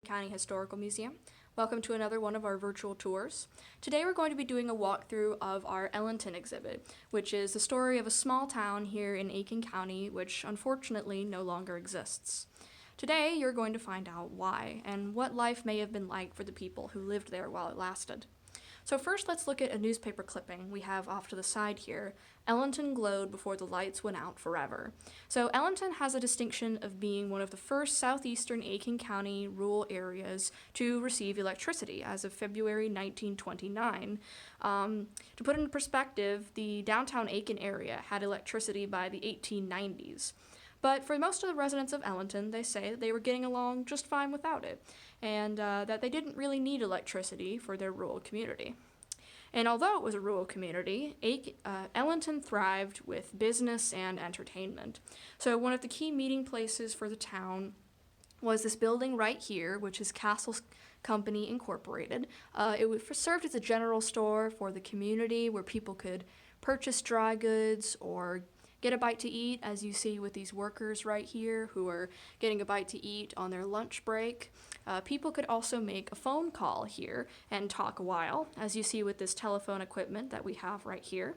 County Historical Museum. Welcome to another one of our virtual tours. Today we're going to be doing a walkthrough of our Ellenton Exhibit, which is the story of a small town here in Aiken County, which unfortunately no longer exists. Today you're going to find out why, and what life may have been like for the people who lived there while it lasted. So first let's look at a newspaper clipping we have off to the side here. Ellenton glowed before the lights went out forever. So Ellenton has a distinction of being one of the first southeastern Aiken County rural areas to receive electricity as of February 1929. To put into perspective, the downtown Aiken area had electricity by the 1890s. But for most of the residents of Ellenton, they say that they were getting along just fine without it, and that they didn't really need electricity for their rural community. And although it was a rural community, Ellenton thrived with business and entertainment. So one of the key meeting places for the town was this building right here, which is Castle Company Incorporated. It served as a general store for the community where people could purchase dry goods or get a bite to eat, as you see with these workers right here who are getting a bite to eat on their lunch break. People could also make a phone call here and talk a while, as you see with this telephone equipment that we have right here.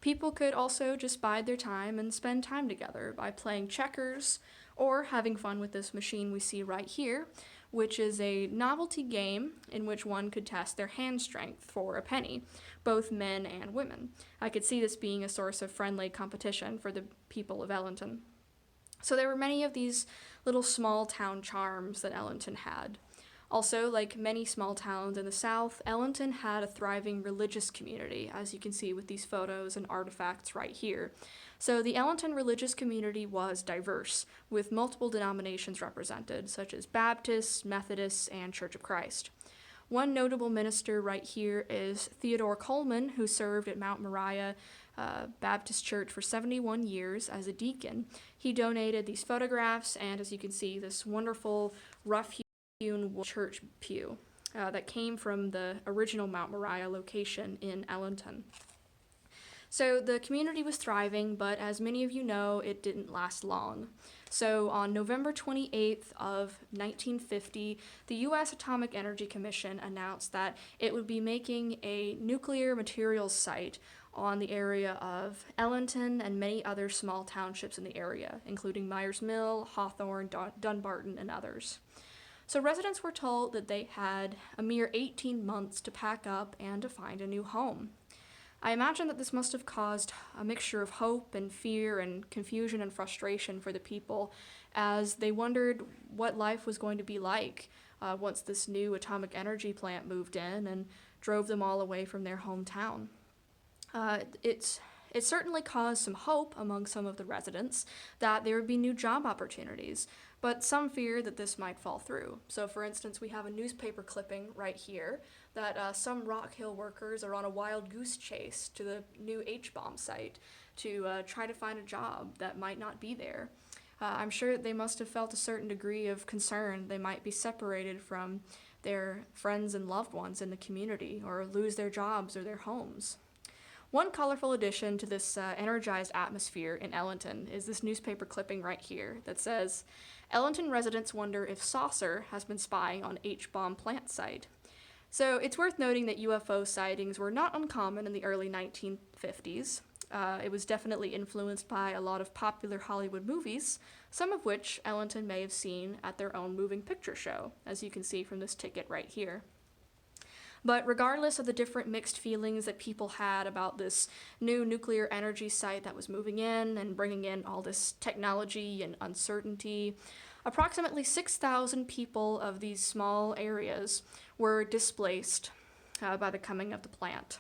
People could also just bide their time and spend time together by playing checkers or having fun with this machine we see right here, which is a novelty game in which one could test their hand strength for a penny, both men and women. I could see this being a source of friendly competition for the people of Ellenton. So there were many of these little small town charms that Ellenton had. Also, like many small towns in the South, Ellenton had a thriving religious community, as you can see with these photos and artifacts right here. So the Ellenton religious community was diverse, with multiple denominations represented, such as Baptists, Methodists, and Church of Christ. One notable minister right here is Theodore Coleman, who served at Mount Moriah Baptist Church for 71 years as a deacon. He donated these photographs and, as you can see, this wonderful rough-hewn church pew that came from the original Mount Moriah location in Ellenton. So the community was thriving, but as many of you know, it didn't last long. So on November 28th of 1950, the U.S. Atomic Energy Commission announced that it would be making a nuclear materials site on the area of Ellenton and many other small townships in the area, including Myers Mill, Hawthorne, Dunbarton, and others. So residents were told that they had a mere 18 months to pack up and to find a new home. I imagine that this must have caused a mixture of hope and fear and confusion and frustration for the people as they wondered what life was going to be like once this new atomic energy plant moved in and drove them all away from their hometown. It certainly caused some hope among some of the residents that there would be new job opportunities, but some fear that this might fall through. So for instance, we have a newspaper clipping right here that some Rock Hill workers are on a wild goose chase to the new H-bomb site to try to find a job that might not be there. I'm sure they must have felt a certain degree of concern they might be separated from their friends and loved ones in the community or lose their jobs or their homes. One colorful addition to this energized atmosphere in Ellenton is this newspaper clipping right here that says, "Ellenton residents wonder if saucer has been spying on H-bomb plant site." So it's worth noting that UFO sightings were not uncommon in the early 1950s. It was definitely influenced by a lot of popular Hollywood movies, some of which Ellenton may have seen at their own moving picture show, as you can see from this ticket right here. But regardless of the different mixed feelings that people had about this new nuclear energy site that was moving in and bringing in all this technology and uncertainty, approximately 6,000 people of these small areas were displaced by the coming of the plant.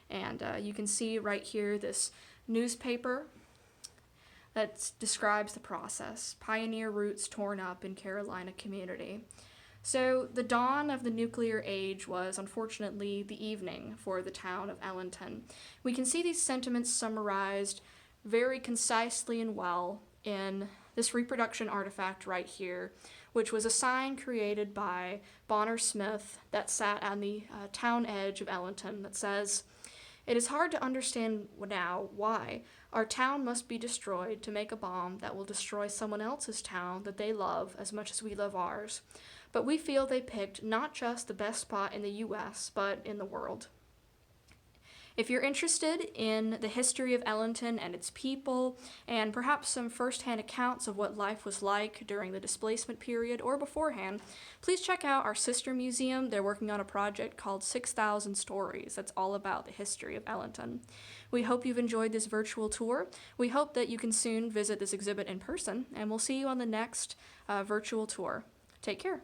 And you can see right here this newspaper that describes the process, Pioneer Roots Torn Up in Carolina Community. So the dawn of the nuclear age was unfortunately the evening for the town of Ellenton. We can see these sentiments summarized very concisely and well in this reproduction artifact right here, which was a sign created by Bonner Smith that sat on the town edge of Ellenton that says, It is hard to understand now why our town must be destroyed to make a bomb that will destroy someone else's town that they love as much as we love ours. But we feel they picked not just the best spot in the US, but in the world. If you're interested in the history of Ellenton and its people, and perhaps some first-hand accounts of what life was like during the displacement period or beforehand, please check out our sister museum. They're working on a project called 6,000 Stories that's all about the history of Ellenton. We hope you've enjoyed this virtual tour. We hope that you can soon visit this exhibit in person, and we'll see you on the next virtual tour. Take care.